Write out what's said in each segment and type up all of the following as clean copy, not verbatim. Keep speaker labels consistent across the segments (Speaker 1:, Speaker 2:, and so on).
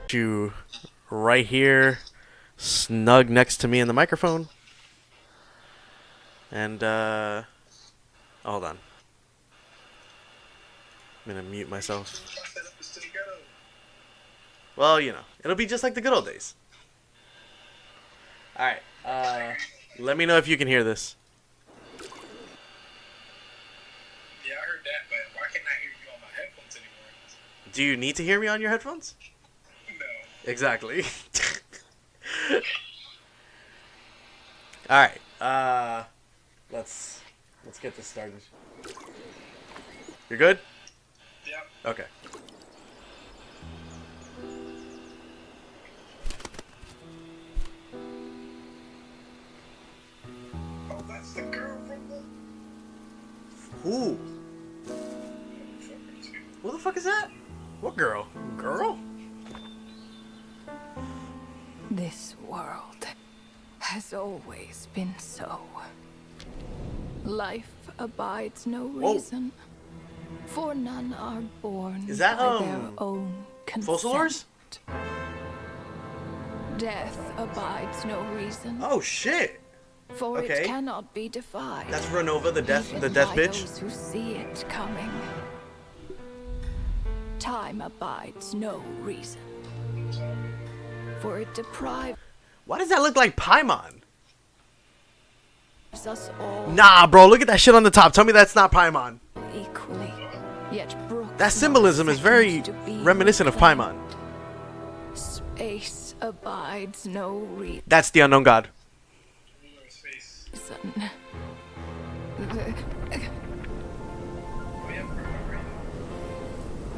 Speaker 1: You right here, snug next to me in the microphone. And hold on. I'm gonna mute myself. Well, you know, it'll be just like the good old days. All right. Let me know if you can hear this.
Speaker 2: Yeah, I heard that, but why can't I hear you on my headphones anymore?
Speaker 1: Do you need to hear me on your headphones?
Speaker 2: No.
Speaker 1: Exactly. All right. Let's get this started. You're good?
Speaker 2: Yep.
Speaker 1: Okay.
Speaker 2: Oh, that's the girl from the...
Speaker 1: Who? Who the fuck is that? What girl? Girl?
Speaker 3: This world has always been so. Life abides no reason, for none are born
Speaker 1: Is that,
Speaker 3: by their own consent.
Speaker 1: Fossilors?
Speaker 3: Death abides no reason,
Speaker 1: Oh shit!
Speaker 3: for
Speaker 1: okay.
Speaker 3: it cannot be defied.
Speaker 1: That's Renova, the death
Speaker 3: even
Speaker 1: bitch.
Speaker 3: by those who see it coming. Time abides no reason, for it deprives
Speaker 1: Why does that look like Paimon?
Speaker 3: us all
Speaker 1: Nah, bro, look at that shit on the top. Tell me that's not Paimon.
Speaker 3: equally. Yet brooks
Speaker 1: That symbolism
Speaker 3: not
Speaker 1: is very
Speaker 3: seconds to be
Speaker 1: reminiscent of Paimon.
Speaker 3: Space abides no reason.
Speaker 1: That's the unknown god.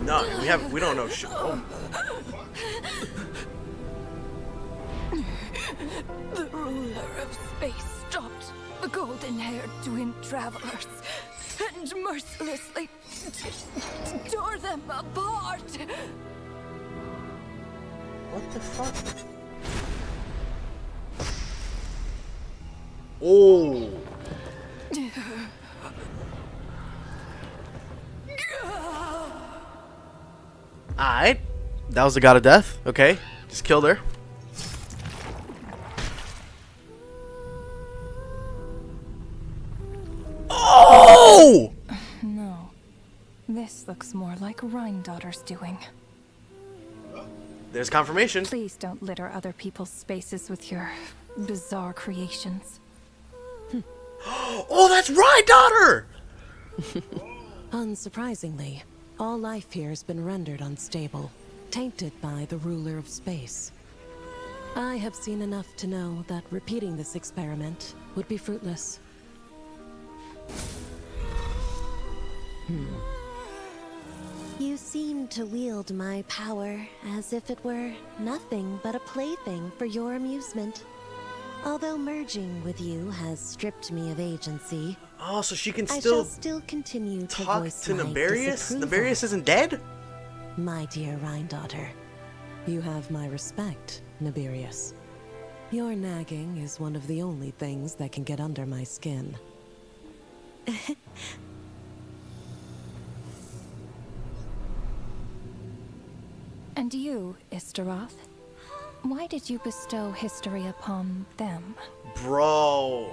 Speaker 1: No, we don't know shit. Oh.
Speaker 3: The ruler of space stopped the golden-haired twin travelers and mercilessly tore them apart.
Speaker 1: What the fuck? Oh. Alright. That was the god of death. Okay. Just killed her. Oh!
Speaker 3: No. This looks more like Rhine-daughter's doing.
Speaker 1: There's confirmation.
Speaker 3: Please don't litter other people's spaces with your bizarre creations.
Speaker 1: Oh, that's right, daughter!
Speaker 4: Unsurprisingly, all life here has been rendered unstable, tainted by the ruler of space. I have seen enough to know that repeating this experiment would be fruitless. You seem to wield my power as if it were nothing but a plaything for your amusement. Although merging with you has stripped me of agency,
Speaker 1: Oh, so she can
Speaker 4: I
Speaker 1: still
Speaker 4: shall still continue to
Speaker 1: talk
Speaker 4: voice
Speaker 1: to
Speaker 4: my
Speaker 1: Naberius?
Speaker 4: disapproval.
Speaker 1: Naberius isn't dead?
Speaker 4: My dear Rhine-daughter, you have my respect, Naberius. Your nagging is one of the only things that can get under my skin.
Speaker 3: And you, Istaroth? Why did you bestow history upon them?
Speaker 1: Bro.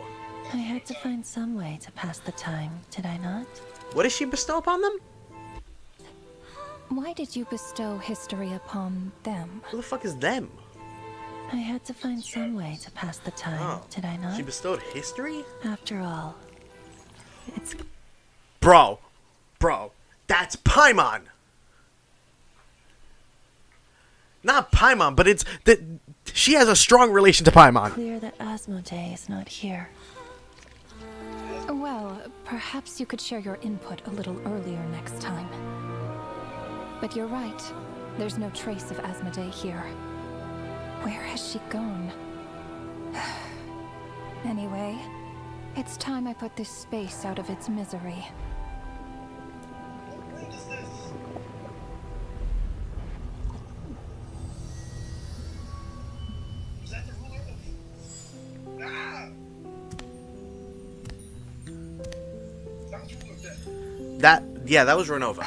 Speaker 4: I had to find some way to pass the time, did I not?
Speaker 1: What did she bestow upon them?
Speaker 3: Why did you bestow history upon them?
Speaker 1: Who the fuck is them?
Speaker 4: I had to find some way to pass the time, did I not?
Speaker 1: She bestowed history?
Speaker 4: After all, it's...
Speaker 1: Bro, that's Paimon. Not Paimon, but it's that she has a strong relation to Paimon.
Speaker 4: clear that Asmodee is not here.
Speaker 3: Well, perhaps you could share your input a little earlier next time. But you're right. There's no trace of Asmodee here. Where has she gone? Anyway, it's time I put this space out of its misery.
Speaker 2: What is this? Is that the ruler of... Ah! That was the ruler of death.
Speaker 1: That was Renova.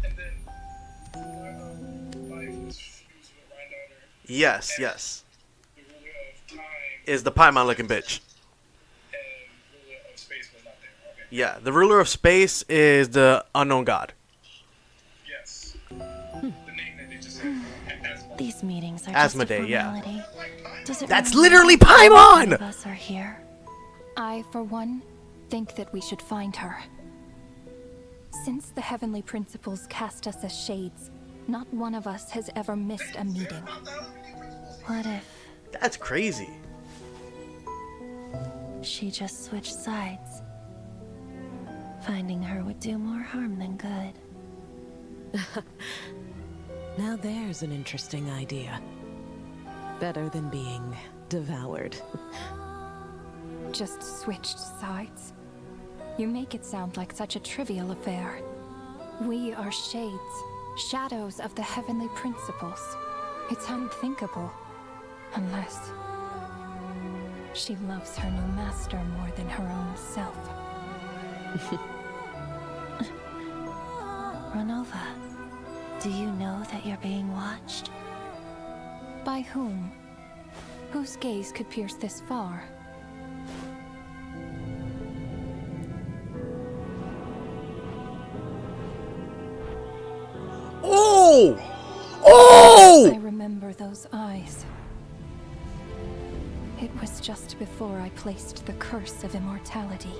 Speaker 2: And then... life was fused
Speaker 1: Yes, yes.
Speaker 2: The ruler of time
Speaker 1: Is the Paimon looking bitch.
Speaker 2: and ruler of space was not there. Okay.
Speaker 1: Yeah, the ruler of space is the unknown god.
Speaker 2: Yes. The name that they just said. Asmodee.
Speaker 3: These meetings are
Speaker 1: Asmodee,
Speaker 3: just a
Speaker 1: yeah.
Speaker 3: formality. Does it
Speaker 1: That's
Speaker 3: really
Speaker 1: literally
Speaker 3: matter why
Speaker 1: Paimon!
Speaker 3: none of us are here? I, for one, think that we should find her. Since the heavenly principles cast us as shades, not one of us has ever missed a meeting. What if
Speaker 1: That's crazy.
Speaker 3: she just switched sides? Finding her would do more harm than good.
Speaker 5: Now there's an interesting idea. Better than being devoured.
Speaker 3: Just switched sides? You make it sound like such a trivial affair. We are shades, shadows of the heavenly principles. It's unthinkable. Unless she loves her new master more than her own self. Renova, do you know that you're being watched? By whom? Whose gaze could pierce this far?
Speaker 1: Oh! Oh!
Speaker 3: I remember those eyes. It was just before I placed the curse of immortality.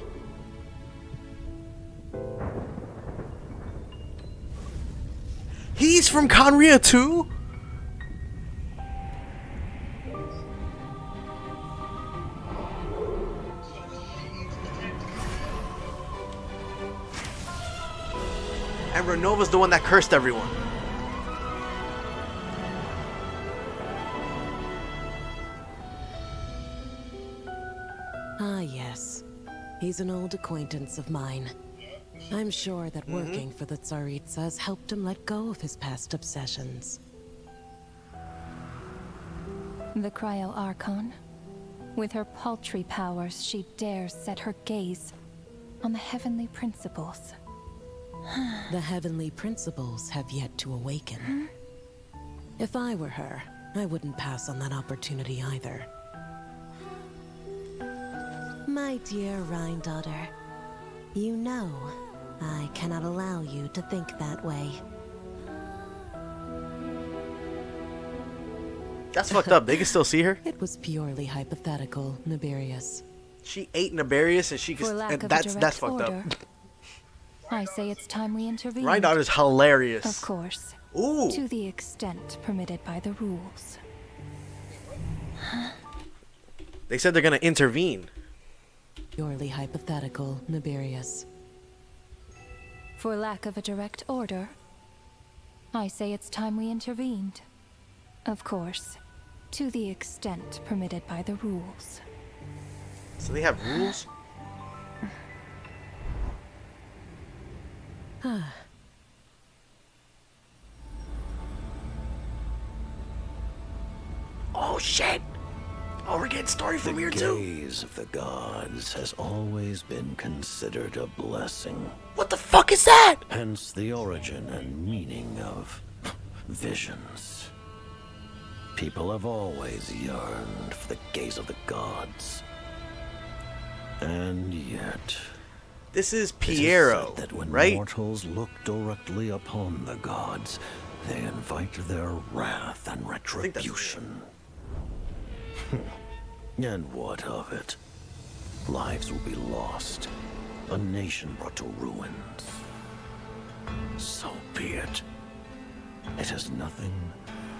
Speaker 1: He's from Conria too? And Renova's the one that cursed everyone.
Speaker 5: Ah, yes. He's an old acquaintance of mine. I'm sure that working for the Tsaritsas helped him let go of his past obsessions.
Speaker 3: The Cryo Archon. With her paltry powers, she dares set her gaze on the heavenly principles.
Speaker 5: The heavenly principles have yet to awaken. If I were her, I wouldn't pass on that opportunity either.
Speaker 4: My dear Rhine daughter, you know I cannot allow you to think that way.
Speaker 1: That's fucked up. They can still see her.
Speaker 5: It was purely hypothetical, Niberius.
Speaker 1: She ate Niberius and she
Speaker 3: For
Speaker 1: can.
Speaker 3: lack
Speaker 1: And
Speaker 3: of a
Speaker 1: that's
Speaker 3: direct
Speaker 1: fucked
Speaker 3: order,
Speaker 1: up.
Speaker 3: I say it's time we intervene.
Speaker 1: Rhine daughter's hilarious.
Speaker 3: Of course.
Speaker 1: Ooh.
Speaker 3: To the extent permitted by the rules.
Speaker 1: They said they're gonna intervene.
Speaker 5: Purely hypothetical, Niberius.
Speaker 3: For lack of a direct order, I say it's time we intervened. Of course, to the extent permitted by the rules.
Speaker 1: So they have rules? Oh shit! Oh, we're getting story from here
Speaker 6: The
Speaker 1: too.
Speaker 6: gaze of the gods has always been considered a blessing.
Speaker 1: What the fuck is that?
Speaker 6: Hence the origin and meaning of visions. People have always yearned for the gaze of the gods. And yet,
Speaker 1: This is
Speaker 6: it is
Speaker 1: Piero,
Speaker 6: said that when
Speaker 1: right?
Speaker 6: mortals look directly upon the gods, they invite their wrath and
Speaker 1: think that's-
Speaker 6: retribution. And what of it? Lives will be lost, a nation brought to ruins. So be it. It is nothing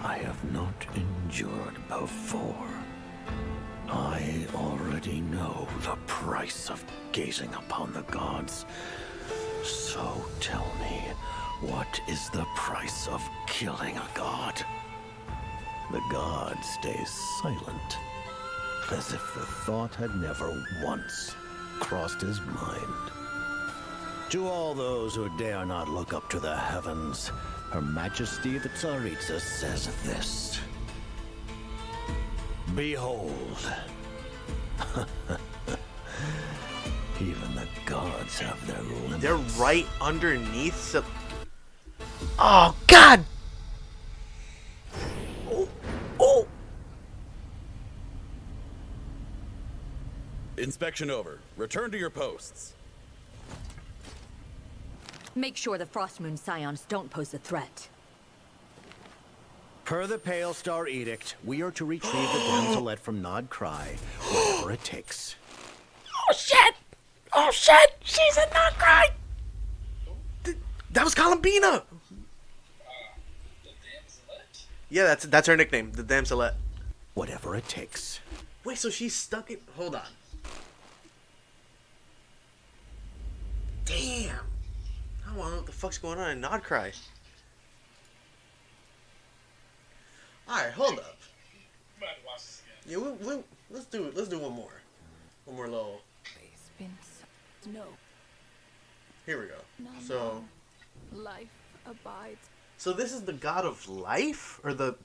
Speaker 6: I have not endured before. I already know the price of gazing upon the gods. So tell me, what is the price of killing a god? The god stays silent, as if the thought had never once crossed his mind. To all those who dare not look up to the heavens, Her Majesty the Tsaritsa says this. Behold. Even the gods have their limits.
Speaker 1: They're right underneath. So... Oh God! Oh, oh!
Speaker 7: Inspection over. Return to your posts.
Speaker 8: Make sure the Frostmoon Scions don't pose a threat.
Speaker 6: Per the Pale Star Edict, we are to retrieve the damselette from Nod Cry, whatever it takes.
Speaker 1: Oh shit! Oh shit! She's a not cry. That was Columbina.
Speaker 2: The damselette?
Speaker 1: Yeah, that's her nickname, the damselette.
Speaker 6: Whatever it takes.
Speaker 1: Wait, so she's stuck in. Hold on. Damn. I don't want to know what the fuck's going on in Nodcry. Alright, hold up.
Speaker 2: You might watch this again.
Speaker 1: Yeah, let's do one more. One more little.
Speaker 3: No,
Speaker 1: Here we go.
Speaker 3: no,
Speaker 1: So,
Speaker 3: no. Life abides.
Speaker 1: so this is the god of life, or the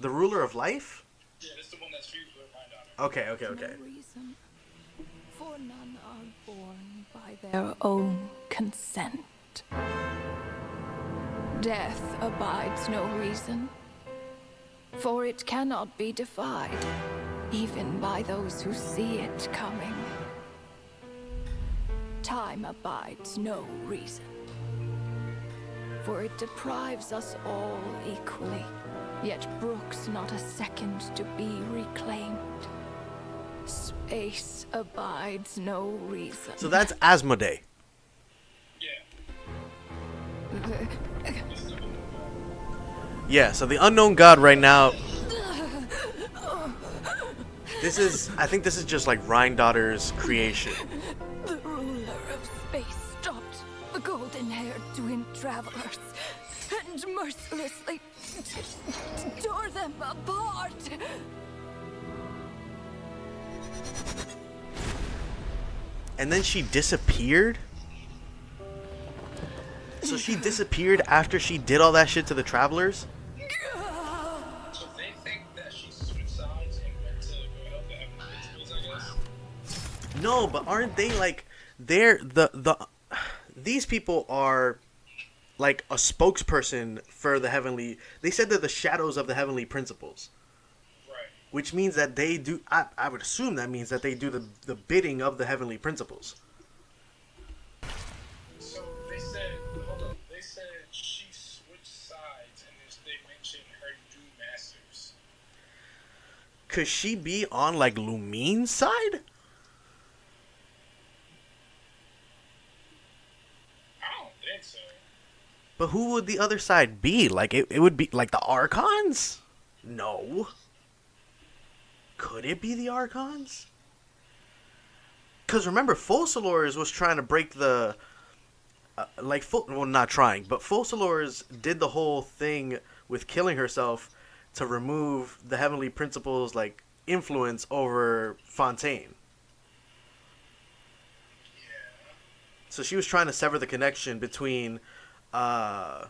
Speaker 1: ruler of life.
Speaker 2: Yeah, this is the one that's fused with my daughter.
Speaker 1: Okay.
Speaker 3: No reason, for none are born by their own consent. Death abides no reason, for it cannot be defied, even by those who see it coming. Time abides no reason, for it deprives us all equally, yet brooks not a second to be reclaimed. Space abides no reason.
Speaker 1: So that's Asmodee.
Speaker 2: Yeah.
Speaker 1: Yeah, so the unknown god right now. I think this is just like Rhine-Daughter's creation.
Speaker 3: The ruler of space stopped the golden-haired twin travelers and mercilessly tore them apart.
Speaker 1: And then she disappeared? So she disappeared after she did all that shit to the travelers?
Speaker 2: So they think that she switched sides and went to go help the Heavenly Principles, I guess?
Speaker 1: No, but aren't they like these people are like a spokesperson for the heavenly. They said they're the shadows of the heavenly principles.
Speaker 2: Right.
Speaker 1: Which means that they do I would assume that means that they do the bidding of the heavenly principles.
Speaker 2: So they said, hold on, they said she switched sides and they mentioned her new masters.
Speaker 1: Could she be on like Lumine's side?
Speaker 2: I don't think so.
Speaker 1: But who would the other side be? Like it would be like the Archons? No. Could it be the Archons? Because remember, Focalors was trying to break the... not trying, but Focalors did the whole thing with killing herself to remove the Heavenly Principles' like influence over Fontaine.
Speaker 2: Yeah.
Speaker 1: So she was trying to sever the connection between the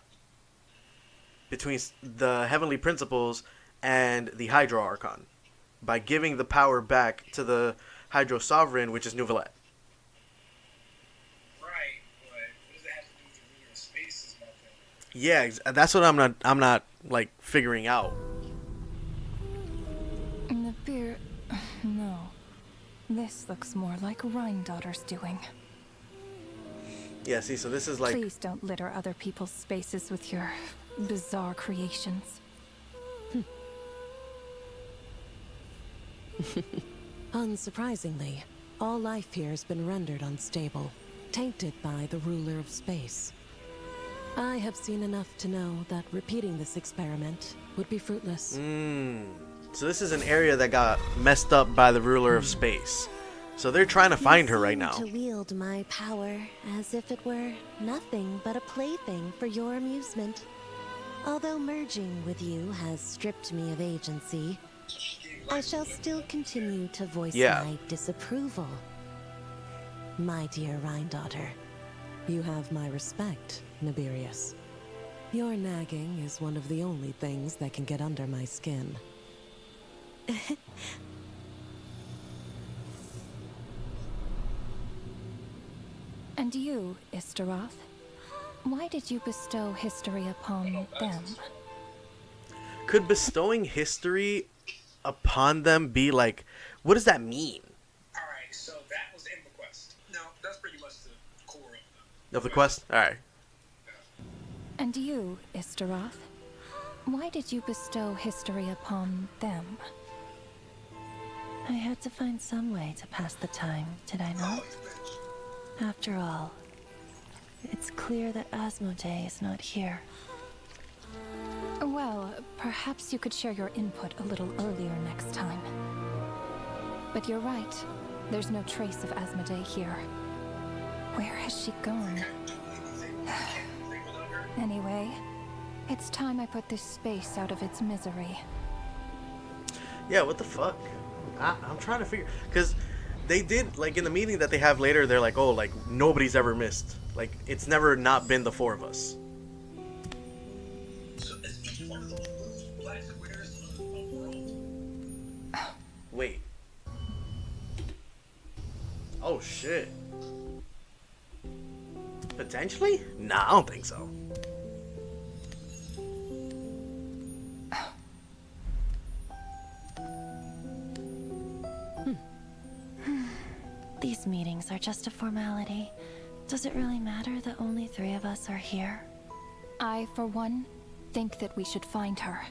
Speaker 1: Heavenly Principles and the Hydro Archon by giving the power back to the Hydro Sovereign, which is Nouvellette.
Speaker 2: Right, but what does that have to do with the ruler of space is my thing.
Speaker 1: Yeah, that's what I'm not like figuring out.
Speaker 3: The beer. No. This looks more like Rhine-Daughter's doing.
Speaker 1: Yeah, see, so this is like...
Speaker 3: Please don't litter other people's spaces with your bizarre creations.
Speaker 5: Unsurprisingly, all life here has been rendered unstable, tainted by the ruler of space. I have seen enough to know that repeating this experiment would be fruitless.
Speaker 1: So this is an area that got messed up by the ruler of space. So they're trying to find her right now.
Speaker 4: You seem to wield my power as if it were nothing but a plaything for your amusement. Although merging with you has stripped me of agency, I shall still continue to voice my disapproval. My dear Rhine-Daughter, you have my respect, Nibirius. Your nagging is one of the only things that can get under my skin.
Speaker 3: And you, Istaroth? Why did you bestow history upon them?
Speaker 1: Could bestowing history upon them be like... What does that mean? Of the quest? Alright.
Speaker 3: And you, Istaroth? Why did you bestow history upon them?
Speaker 9: I had to find some way to pass the time, did I not? After all, it's clear that Asmodee is not here.
Speaker 3: Well, perhaps you could share your input a little earlier next time. But you're right. There's no trace of Asmodee here. Where has she gone? Anyway, it's time I put this space out of its misery.
Speaker 1: Yeah, what the fuck? I'm trying to figure, because they did, like, in the meeting that they have later, they're like, oh, like, nobody's ever missed. Like, it's never not been the four of us.
Speaker 2: So is each one of those blue black squares a world?
Speaker 1: Wait. Oh, shit. Potentially? Nah, I don't think so.
Speaker 9: These meetings are just a formality. Does it really matter that only 3 of us are here?
Speaker 3: I, for one, think that we should find her.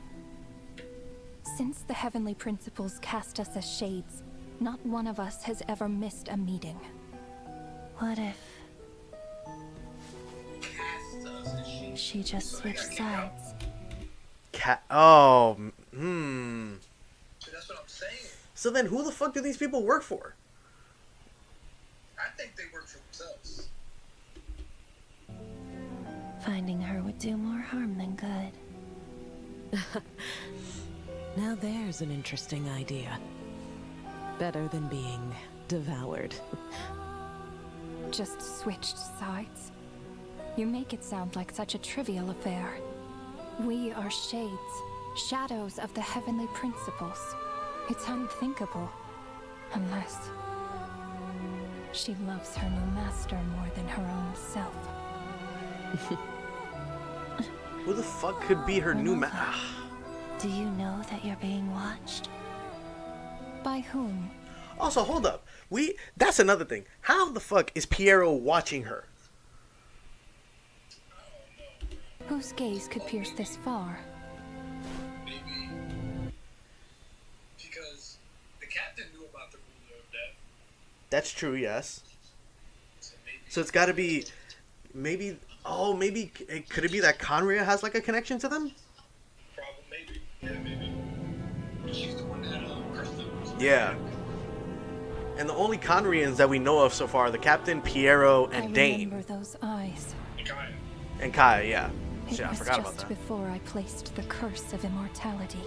Speaker 3: Since the Heavenly Principles cast us as shades, not one of us has ever missed a meeting.
Speaker 9: What if
Speaker 2: Cast us and
Speaker 9: she just switched sides?
Speaker 1: Oh,
Speaker 2: So that's what I'm saying.
Speaker 1: So then who the fuck do these people work for?
Speaker 2: I think they work for themselves.
Speaker 9: Finding her would do more harm than good.
Speaker 5: Now there's an interesting idea. Better than being devoured.
Speaker 3: Just switched sides? You make it sound like such a trivial affair. We are shades, shadows of the Heavenly Principles. It's unthinkable. Unless she loves her new master more than her own self.
Speaker 1: Who the fuck could be her new
Speaker 9: Do you know that you're being watched?
Speaker 3: By whom?
Speaker 1: Also, hold up. That's another thing. How the fuck is Piero watching her?
Speaker 3: Whose gaze could pierce this far?
Speaker 2: Maybe because the captain knew about the ruler of death.
Speaker 1: That's true, yes.
Speaker 2: So maybe
Speaker 1: So it's gotta be, maybe, could it be that Conria has like a connection to them?
Speaker 2: probably maybe. Yeah, maybe. She's the one that cursed them.
Speaker 1: Yeah. And the only Conrians that we know of so far are the Captain, Piero, and
Speaker 3: I
Speaker 1: Dane.
Speaker 3: remember those eyes.
Speaker 2: Kind.
Speaker 1: And Kai, yeah.
Speaker 3: It
Speaker 1: Shit, I
Speaker 3: was
Speaker 1: forgot
Speaker 3: just
Speaker 1: about that.
Speaker 3: before I placed the curse of immortality.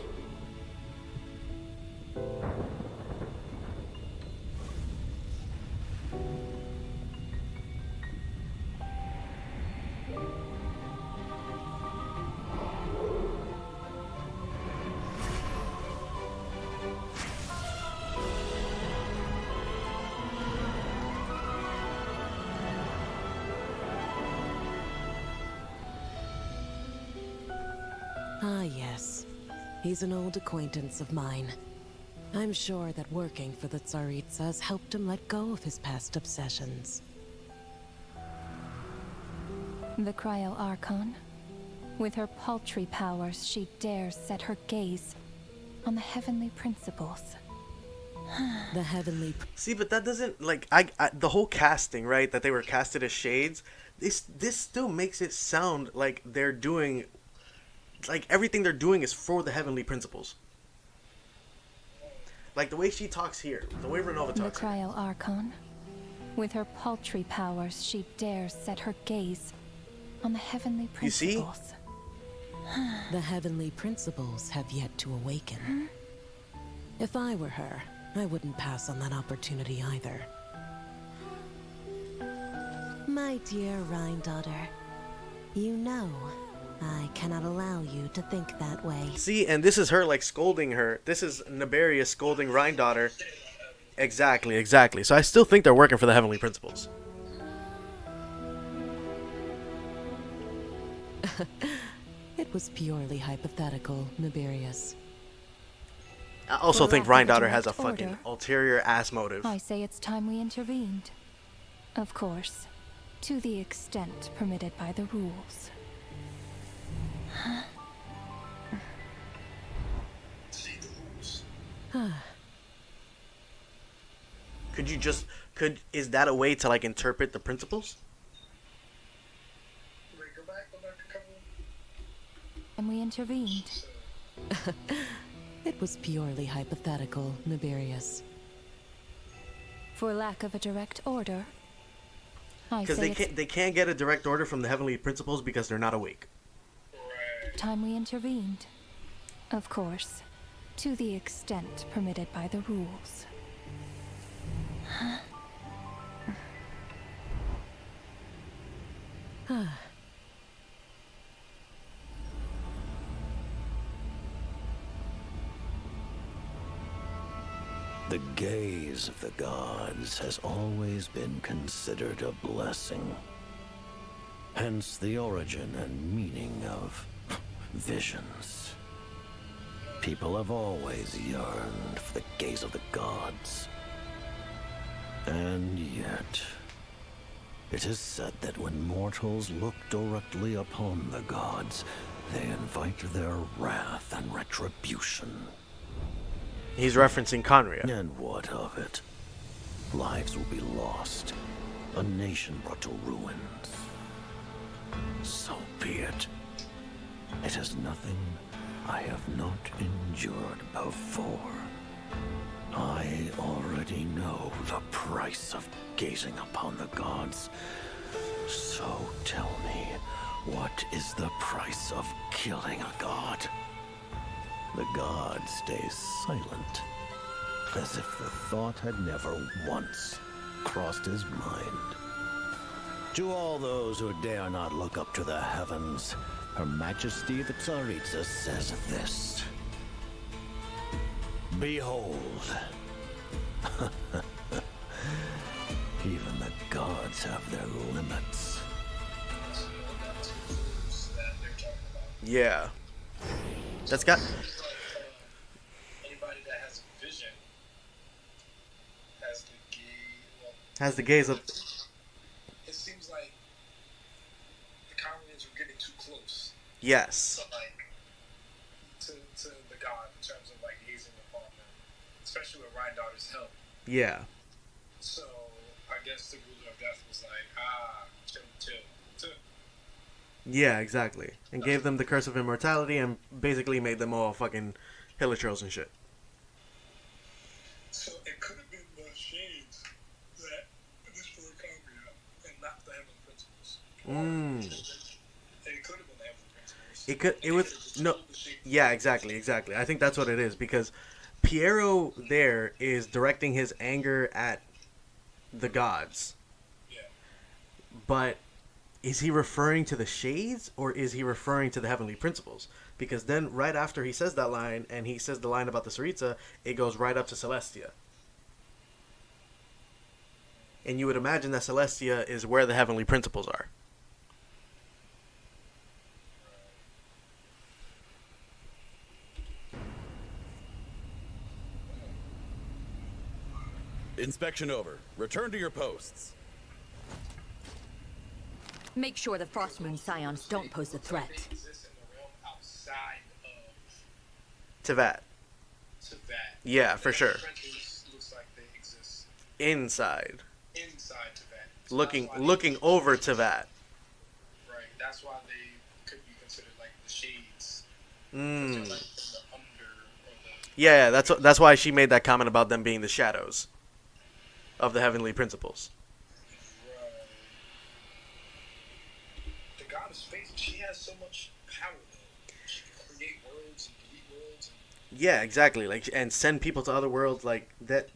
Speaker 5: Ah, yes. He's an old acquaintance of mine. I'm sure that working for the Tsaritsas helped him let go of his past obsessions.
Speaker 3: The Cryo Archon. With her paltry powers, she dares set her gaze on the Heavenly Principles.
Speaker 5: The Heavenly
Speaker 1: See, but that doesn't, like, the whole casting, right, that they were casted as shades, this still makes it sound like they're doing, like, everything they're doing is for the Heavenly Principles. Like, the way she talks here, the way Renova
Speaker 3: The
Speaker 1: talks here.
Speaker 3: Cryo Archon. With her paltry powers, she dares set her gaze on the Heavenly
Speaker 1: You see?
Speaker 3: Principles.
Speaker 5: The Heavenly Principles have yet to awaken. If I were her, I wouldn't pass on that opportunity either.
Speaker 4: My dear Rhine daughter, you know I cannot allow you to think that way.
Speaker 1: See, and this is her, like, scolding her. This is Neberia scolding Rhine daughter. Exactly, exactly. So I still think they're working for the Heavenly Principles.
Speaker 5: It was purely hypothetical, Niberius.
Speaker 1: I also
Speaker 3: For
Speaker 1: think
Speaker 3: lack
Speaker 1: Rhine
Speaker 3: of a
Speaker 1: daughter has a
Speaker 3: direct
Speaker 1: fucking
Speaker 3: order.
Speaker 1: ulterior ass motive.
Speaker 3: I say it's time we intervened. Of course, To the extent permitted by the rules.
Speaker 2: See the rules.
Speaker 1: Is that a way to like interpret the principles?
Speaker 2: Wait, go back a couple.
Speaker 3: And we intervened.
Speaker 5: It was purely hypothetical, Nibirius.
Speaker 3: For lack of a direct order.
Speaker 1: Because they can't get a direct order from the heavenly principles because they're not awake.
Speaker 2: Right.
Speaker 3: Time we intervened. Of course, to the extent permitted by the rules.
Speaker 6: The gaze of the gods has always been considered a blessing. Hence the origin and meaning of visions. People have always yearned for the gaze of the gods. And yet, it is said that when mortals look directly upon the gods, they invite their wrath and retribution.
Speaker 1: He's referencing Conria.
Speaker 6: And what of it? Lives will be lost. A nation brought to ruins. So be it. It is nothing I have not endured before. I already know the price of gazing upon the gods. So tell me, what is the price of killing a god? The god stays silent, as if the thought had never once crossed his mind. To all those who dare not look up to the heavens, Her Majesty the Tsaritsa says this. Behold. Even the gods have their limits.
Speaker 1: Yeah. That's got...
Speaker 2: Anybody that has a vision has the gaze.
Speaker 1: Has the gaze of...
Speaker 2: It seems like the Conrians were getting too close.
Speaker 1: Yes.
Speaker 2: So, like, to the god in terms of like gazing upon them, especially with Rhindaughter's help.
Speaker 1: Yeah.
Speaker 2: So I guess the ruler of death was like, chill.
Speaker 1: Yeah, exactly. And gave them the curse of immortality and basically made them all fucking hilichurls and shit.
Speaker 2: So it could have been the shades that destroyed Conria and not the heavenly principles. It could have been the heavenly principles.
Speaker 1: It was no. Yeah, exactly. I think that's what it is, because Piero there is directing his anger at the gods.
Speaker 2: Yeah.
Speaker 1: But is he referring to the shades or is he referring to the heavenly principles? Because then right after he says that line and he says the line about the Tsaritsa, it goes right up to Celestia. And you would imagine that Celestia is where the heavenly principles are.
Speaker 7: Inspection over. Return to your posts.
Speaker 8: Make sure the Frostmoon Scions don't pose a threat.
Speaker 2: They exist in the realm outside of
Speaker 1: Teyvat.
Speaker 2: Teyvat.
Speaker 1: Yeah, for sure.
Speaker 2: Looks like they exist
Speaker 1: Inside.
Speaker 2: inside Teyvat. So
Speaker 1: Looking
Speaker 2: that's why
Speaker 1: looking over Teyvat.
Speaker 2: Right. That's why they could be considered like the shades. They're like in the under or the
Speaker 1: Yeah, that's why she made that comment about them being the shadows of the heavenly principles.
Speaker 2: right. The god of space, she has so much power though. She can create worlds and delete worlds.
Speaker 1: Yeah, exactly. Like, and send people to other worlds like that.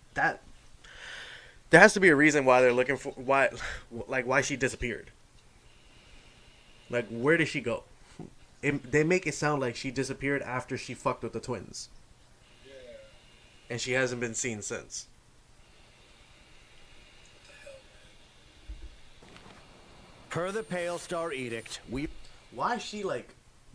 Speaker 1: There has to be a reason why they're looking for why she disappeared. Like, where did she go? They make it sound like she disappeared after she fucked with the twins.
Speaker 2: Yeah.
Speaker 1: And she hasn't been seen since.
Speaker 2: What the hell, man?
Speaker 10: Per the Pale Star Edict, we
Speaker 1: Why is she like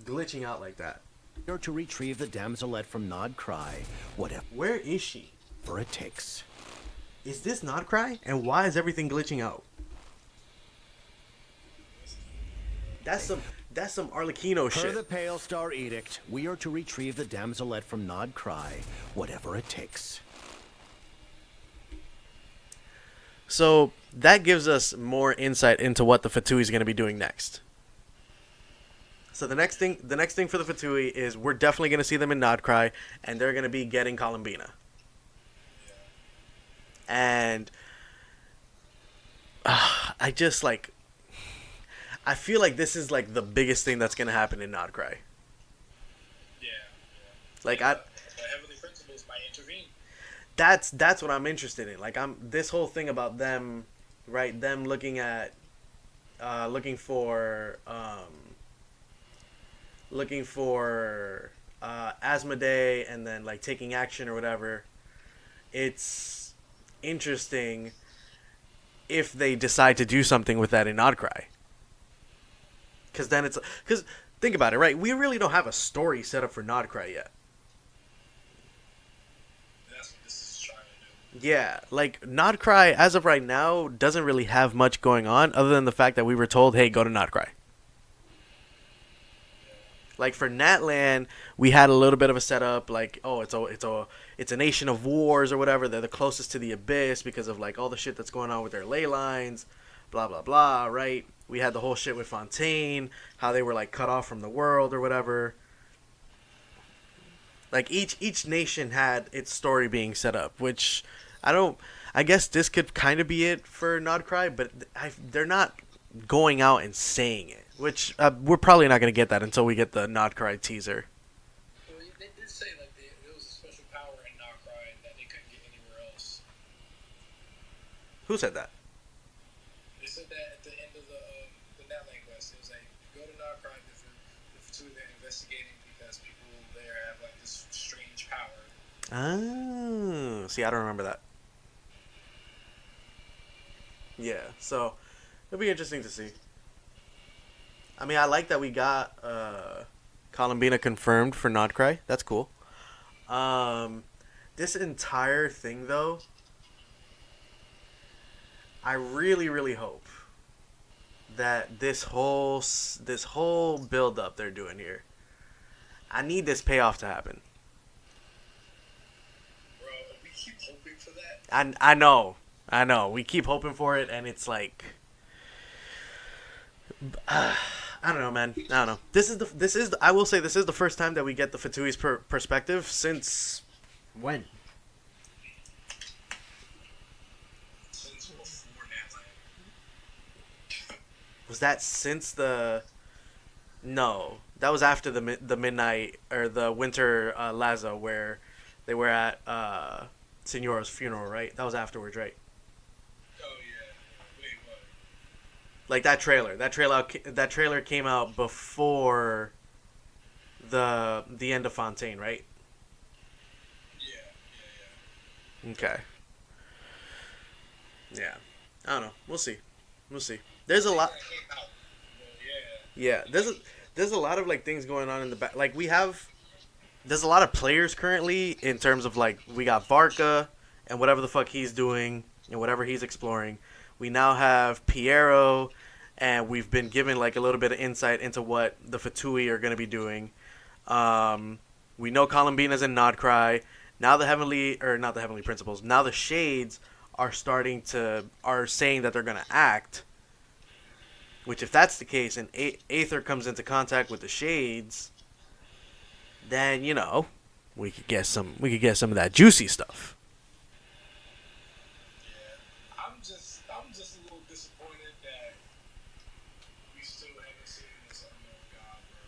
Speaker 1: glitching out like that?
Speaker 10: are to retrieve the damselette from Nod Cry, whatever
Speaker 1: Where is she?
Speaker 10: it takes.
Speaker 1: Is this not Cry? And why is everything glitching out? That's some Arlecchino
Speaker 10: Per
Speaker 1: shit.
Speaker 10: the Pale Star Edict, we are to retrieve the damselette from Nod Cry, whatever it takes.
Speaker 1: So that gives us more insight into what the Fatui is going to be doing next. So the next thing for the Fatui is we're definitely going to see them in Nodcry, and they're going to be getting Columbina. And I just like, I feel like this is like the biggest thing that's going to happen in Nodcry.
Speaker 2: Yeah.
Speaker 1: Like
Speaker 2: the Heavenly Principles might intervene.
Speaker 1: That's what I'm interested in. Like this whole thing about them, right? Them looking at, looking for Asmodee and then like taking action or whatever. It's interesting if they decide to do something with that in Nodcry. Because then because think about it, right? We really don't have a story set up for Nodcry yet.
Speaker 2: That's what this is trying to do.
Speaker 1: Yeah, like Nodcry as of right now doesn't really have much going on other than the fact that we were told, "Hey, go to Nodcry." Like for Natlan, we had a little bit of a setup, like, oh, it's a nation of wars or whatever. They're the closest to the abyss because of like all the shit that's going on with their ley lines, blah blah blah. Right? We had the whole shit with Fontaine, how they were like cut off from the world or whatever. Like each nation had its story being set up, which I guess this could kind of be it for Nodcry, but they're not going out and saying it. Which we're probably not going to get that until we get the Nodcry teaser.
Speaker 2: Well, they did say like there was a special power in Nodcry that they couldn't get anywhere else.
Speaker 1: Who said that?
Speaker 2: They said that at the end of the Natlan quest. It was like, go to Nodcry, the two they're investigating because people there have like this strange power.
Speaker 1: Oh, see, I don't remember that. Yeah, so it'll be interesting to see. I mean, I like that we got Columbina confirmed for Nodcry. That's cool. This entire thing, though, I really, really hope that this whole build-up they're doing here, I need this payoff to happen.
Speaker 2: Bro, we keep hoping for that.
Speaker 1: I know. We keep hoping for it, and it's like... I don't know, man. I don't know. I will say this is the first time that we get the Fatui's perspective since when?
Speaker 2: Since before Natlan.
Speaker 1: Was that since the? No, that was after the midnight or the winter Lazo where they were at Signora's funeral, right? That was afterwards, right? Like that trailer came out before the end of Fontaine, right?
Speaker 2: Yeah.
Speaker 1: Okay. Yeah. I don't know. We'll see. There's a lot. Yeah. There's a lot of like things going on in the back. Like there's a lot of players currently in terms of like we got Varka and whatever the fuck he's doing and whatever he's exploring. We now have Piero, and we've been given like a little bit of insight into what the Fatui are going to be doing. We know Columbina's in Nodcry. Now not the Heavenly Principles. Now the Shades are saying that they're going to act. Which, if that's the case, and Aether comes into contact with the Shades, then we could get some of that juicy stuff.
Speaker 2: I'm just a little disappointed that we still haven't seen this unknown god, bro.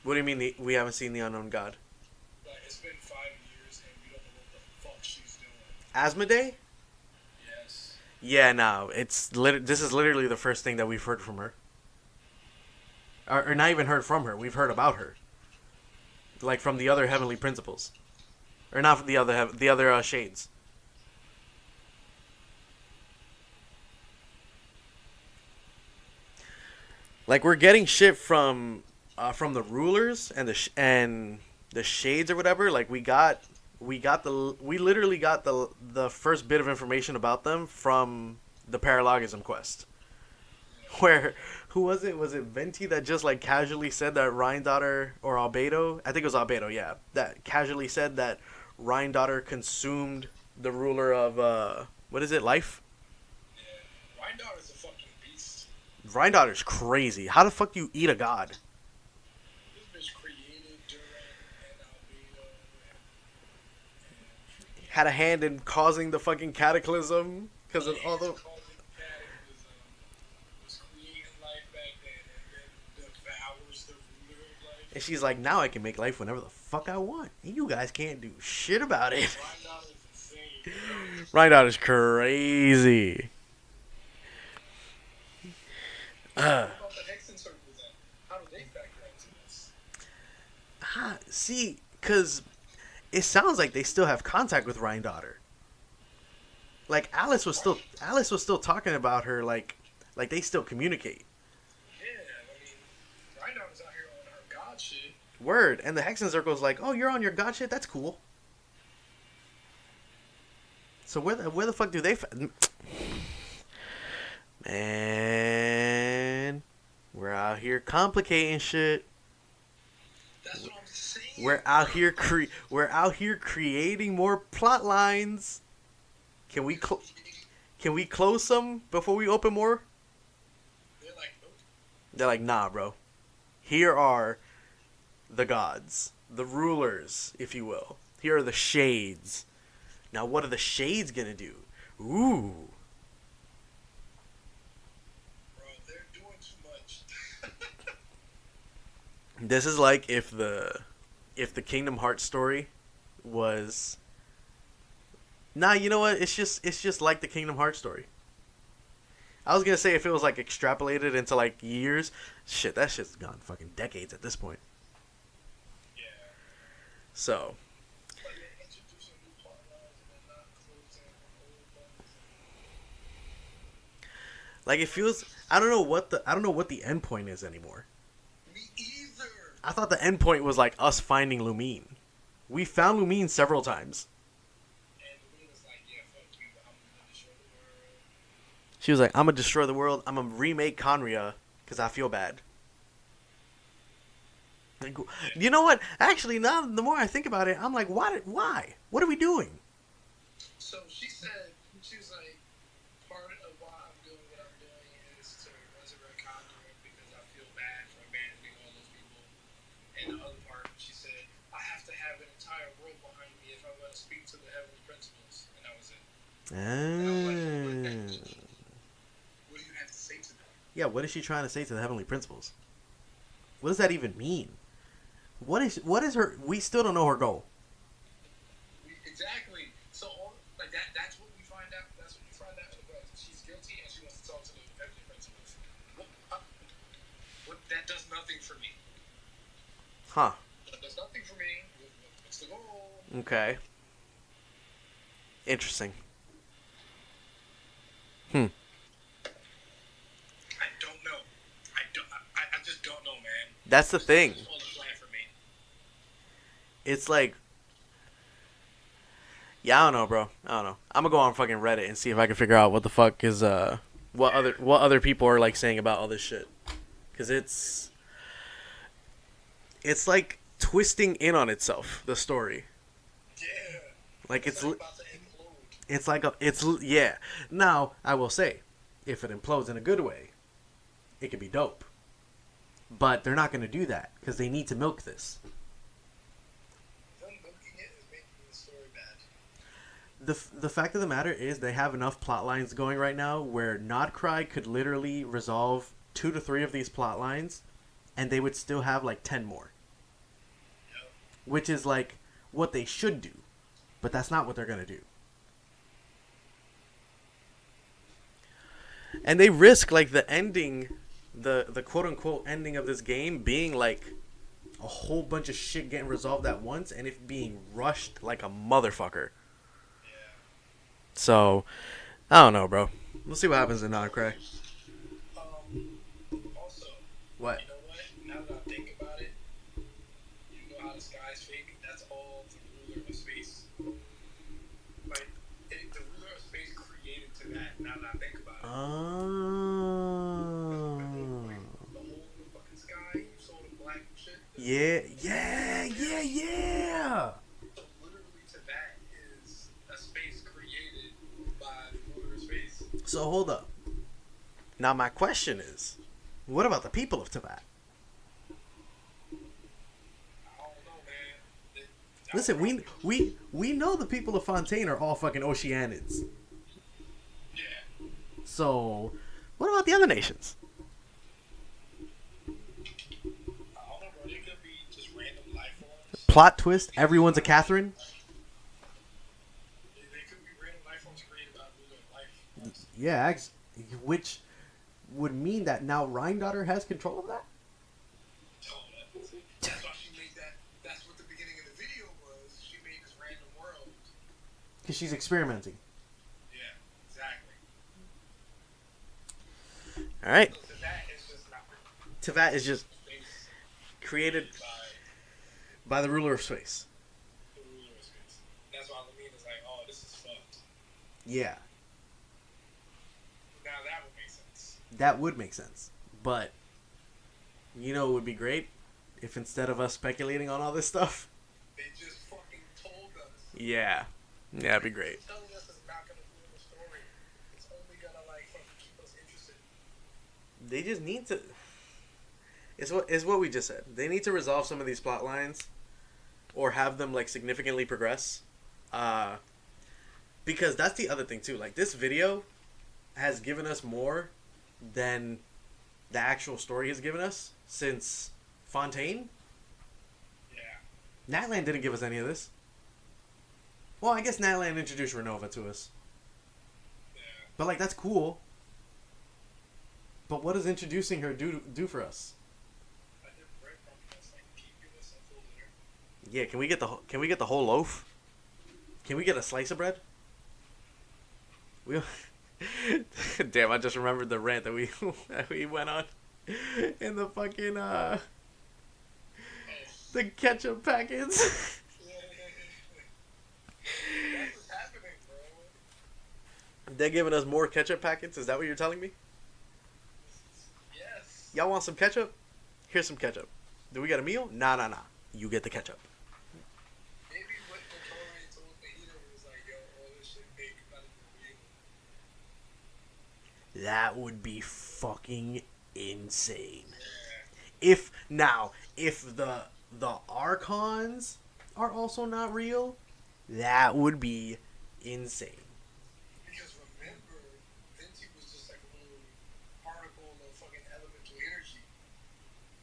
Speaker 1: What do you mean we haven't seen the unknown god?
Speaker 2: Like, it's been 5 years and we don't know what the fuck she's doing.
Speaker 1: Asmodee?
Speaker 2: Yes.
Speaker 1: Yeah, no. This is literally the first thing that we've heard from her. Or not even heard from her. We've heard about her. Like from the other Heavenly Principles. Or not from the other Shades. Like we're getting shit from the rulers and the Shades or whatever. Like we literally got the first bit of information about them from the paralogism quest. Where who was it? Was it Venti that just like casually said that Rhine or Albedo? I think it was Albedo. Yeah, that casually said that Rhine consumed the ruler of what is it? Life.
Speaker 2: Yeah. Rhine is a fucking beast.
Speaker 1: Rhine crazy. How the fuck do you eat a god?
Speaker 2: This bitch created Duran and Albedo.
Speaker 1: Had a hand in causing the fucking cataclysm because of all the. And she's like, now I can make life whenever the fuck I want. And you guys can't do shit about it. Rhine is crazy. See, because it sounds like they still have contact with Rhine. Like Alice was still talking about her like they still communicate. Word, and the Hexen Circle's like, oh, you're on your god shit? That's cool. So where the fuck do they... Man, we're out here complicating shit.
Speaker 2: That's what I'm saying.
Speaker 1: We're out here creating more plot lines. Can we close some before we open more?
Speaker 2: They're like, nope.
Speaker 1: They're like, nah, bro. Here are the gods, the rulers, if you will. Here are the shades. Now, what are the shades gonna do? Ooh.
Speaker 2: Bro, they're doing too much.
Speaker 1: This is like if the Kingdom Hearts story was. Nah, you know what? It's just like the Kingdom Hearts story. I was gonna say if it was like extrapolated into like years, shit, that shit's gone fucking decades at this point. So, like it feels. I don't know what the end point is anymore.
Speaker 2: Me either.
Speaker 1: I thought the end point was like us finding Lumine. We found Lumine several times.
Speaker 2: And Lumine was like, "Yeah, fuck you. I'm gonna destroy the world."
Speaker 1: She was like, "I'm gonna destroy the world. I'm gonna remake Conria because I feel bad." You know what? Actually, now the more I think about it, I'm like, why? What are we doing?
Speaker 2: So she said, she was like, part of why I'm doing what I'm doing is to resurrect Conjuring because I feel bad for abandoning all those people. And the other part, she said, I have to have an entire world behind me if I'm going to speak to the heavenly principles. And that was it. What do you have to say to them?
Speaker 1: Yeah, what is she trying to say to the heavenly principles? What does that even mean? What is her? We still don't know her goal.
Speaker 2: Exactly. So, like that's what we find out. That's what you find out. She's guilty and she wants to talk to the heavenly principles. That does nothing for me.
Speaker 1: Huh.
Speaker 2: That does nothing for me. What's the goal?
Speaker 1: Okay. Interesting.
Speaker 2: I don't know. I just don't know, man.
Speaker 1: That's the thing. It's like, yeah, I don't know, bro. I don't know. I'm gonna go on fucking Reddit and see if I can figure out what the fuck is what other people are like saying about all this shit, because it's like twisting in on itself, the story.
Speaker 2: Yeah.
Speaker 1: Like it's
Speaker 2: about to implode.
Speaker 1: it's like yeah. Now I will say, if it implodes in a good way, it could be dope. But they're not gonna do that because they need to milk this. The fact of the matter is they have enough plot lines going right now where Nodcry could literally resolve 2 to 3 of these plot lines and they would still have like 10 more.
Speaker 2: Yep.
Speaker 1: Which is like what they should do. But that's not what they're going to do. And they risk like the ending, the quote unquote ending of this game being like a whole bunch of shit getting resolved at once and it being rushed like a motherfucker. So, I don't know, bro. We'll see what happens in Nodcry.
Speaker 2: Also,
Speaker 1: what?
Speaker 2: You know what? Now that I think about it, you know how the sky's fake? That's all the ruler of space. Like, the ruler of space created to that, now that I think about it.
Speaker 1: Oh. Yeah, yeah, yeah, yeah.
Speaker 2: So literally Teyvat is a space created by the ruler of space.
Speaker 1: So hold up. Now my question is, what about the people of Teyvat?
Speaker 2: I don't know, man.
Speaker 1: Listen, we know the people of Fontaine are all fucking Oceanids.
Speaker 2: Yeah.
Speaker 1: So, what about the other nations?
Speaker 2: I don't know, bro. They could be just random life forms.
Speaker 1: Plot twist: everyone's a Catherine.
Speaker 2: They could be random life forms created by ruler of life forms.
Speaker 1: Yeah, which would mean that now Rhine-Daughter has control of that.
Speaker 2: Oh, that's why she made that. That's what the beginning of the video was. She made this random world.
Speaker 1: Because she's experimenting.
Speaker 2: Yeah, exactly.
Speaker 1: All right.
Speaker 2: So Teyvat is just not
Speaker 1: Teyvat is just
Speaker 2: space
Speaker 1: created
Speaker 2: by
Speaker 1: by the ruler of space.
Speaker 2: the ruler of space. That's why Lamine is like, oh, this is fucked.
Speaker 1: Yeah,
Speaker 2: Now that would make sense.
Speaker 1: that would make sense. But, you know, it would be great if instead of us speculating on all this stuff.
Speaker 2: They just fucking told us.
Speaker 1: Yeah. Yeah, it'd be great.
Speaker 2: Telling us it's not gonna ruin the story. It's only gonna like fucking keep us interested.
Speaker 1: They just need to. It's what we just said. They need to resolve some of these plot lines, or have them like significantly progress. Because that's the other thing too. Like, this video has given us more than the actual story has given us since Fontaine.
Speaker 2: Yeah.
Speaker 1: Natland didn't give us any of this. Well, I guess Natland introduced Renova to us.
Speaker 2: Yeah.
Speaker 1: But like, that's cool. But what does introducing her do for us?
Speaker 2: I did bread from this, like, keep giving us some food dinner.
Speaker 1: Yeah, can we get the whole loaf? Can we get a slice of bread? We damn, I just remembered the rant that we that we went on in the fucking the ketchup packets.
Speaker 2: That's what's happening, bro.
Speaker 1: They're giving us more ketchup packets. Is that what you're telling me?
Speaker 2: Yes.
Speaker 1: Y'all want some ketchup? Here's some ketchup. Do we get a meal? Nah. You get the ketchup.
Speaker 2: Maybe what Victoria told Fajita was like, yo, all this shit big about it.
Speaker 1: That would be fucking insane.
Speaker 2: Yeah.
Speaker 1: If the Archons are also not real, that would be insane.
Speaker 2: Because remember, Venti was just like a little particle of fucking elemental energy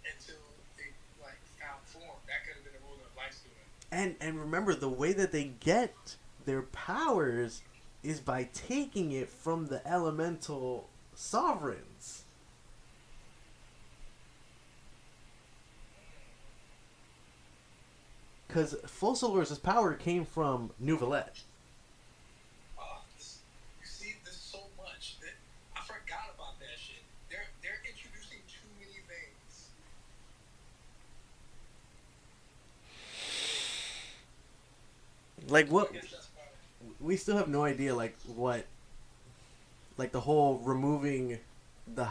Speaker 2: until they like found form. That could have been a ruler of life doing.
Speaker 1: And remember, the way that they get their powers is by taking it from the elemental sovereigns. Because Fossilor's power came from Nouvelette.
Speaker 2: You see this so much that I forgot about that shit. They're introducing too many things.
Speaker 1: Like,
Speaker 2: I
Speaker 1: what?
Speaker 2: guess that's about it.
Speaker 1: We still have no idea, like, what, like, the whole removing the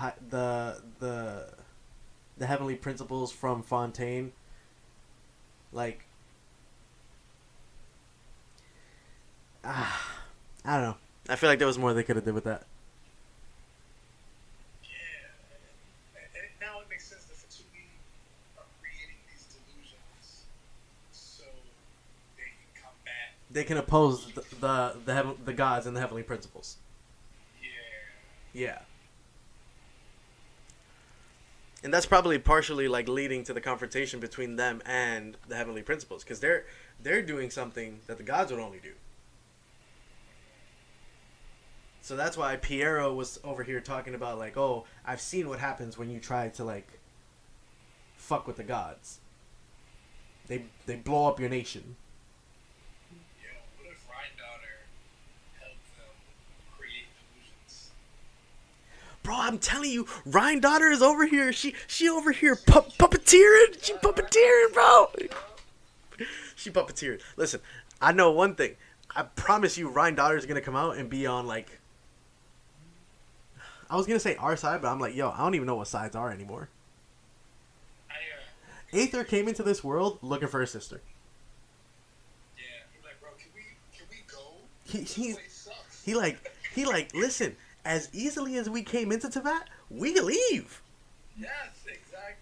Speaker 1: heavenly principles from Fontaine, like, I don't know. I feel like there was more they could have did with that.
Speaker 2: Yeah, and now it makes sense that Fatui are creating these delusions so they can come back.
Speaker 1: They can oppose the gods and the heavenly principles.
Speaker 2: Yeah.
Speaker 1: Yeah. And that's probably partially like leading to the confrontation between them and the heavenly principles, because they're doing something that the gods would only do. So that's why Piero was over here talking about, like, oh, I've seen what happens when you try to, like, fuck with the gods. They blow up your nation.
Speaker 2: Yo, what if Rhine-Daughter helped them create delusions?
Speaker 1: Bro, I'm telling you, Rhine-Daughter is over here. She over here puppeteering. She puppeteering, bro. She puppeteering. Listen, I know one thing. I promise you, Rhine-Daughter is gonna come out and be on, like, I was gonna say our side, but I'm like, yo, I don't even know what sides are anymore. Aether came into this world looking for his sister.
Speaker 2: Yeah, he's like, bro, can we go?
Speaker 1: He
Speaker 2: This place sucks.
Speaker 1: he like listen. As easily as we came into Teyvat, we could leave.
Speaker 2: Yes, exactly.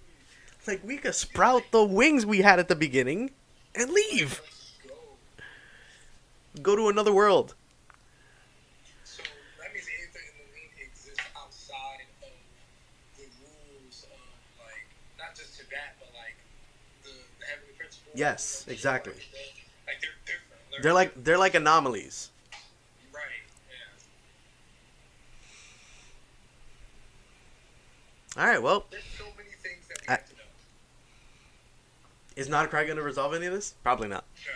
Speaker 1: It's like we could sprout the wings we had at the beginning and leave.
Speaker 2: Let's go.
Speaker 1: Go to another world.
Speaker 2: So that means Aether and Lilith exist outside of the rules of, like, not just Teyvat, but like the heavenly principle.
Speaker 1: Yes, exactly.
Speaker 2: Like they're different.
Speaker 1: They're like anomalies.
Speaker 2: Right. Yeah.
Speaker 1: All right, well,
Speaker 2: There's so many things that we have to know.
Speaker 1: is Nodcry going to resolve any of this? Probably not.
Speaker 2: No.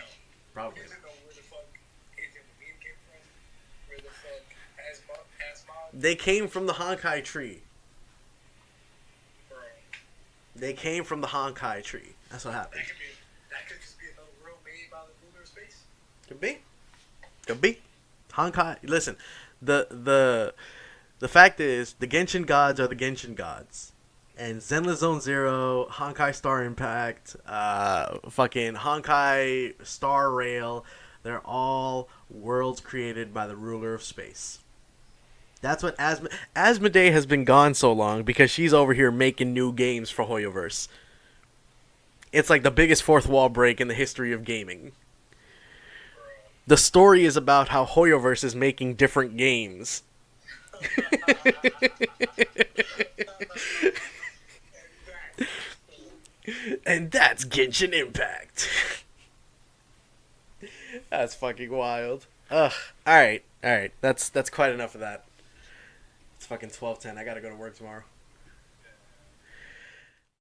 Speaker 1: Probably
Speaker 2: He
Speaker 1: not.
Speaker 2: doesn't know where the fuck Aether and Lilith came from. Where the fuck Asmod.
Speaker 1: They came from the Honkai tree.
Speaker 2: Bro.
Speaker 1: They came from the Honkai tree. That's what happened.
Speaker 2: That could just be another world made by the ruler of space.
Speaker 1: Could be. Could be. Honkai. Listen, the fact is, the Genshin gods are the Genshin gods. And Zenless Zone Zero, Honkai Star Impact, fucking Honkai Star Rail, they're all worlds created by the ruler of space. That's what Asmodee has been gone so long because she's over here making new games for Hoyoverse. It's like the biggest fourth wall break in the history of gaming. The story is about how Hoyoverse is making different games. And that's Genshin Impact. That's fucking wild. Ugh. Alright. That's quite enough of that. It's fucking 12:10. I gotta go to work tomorrow.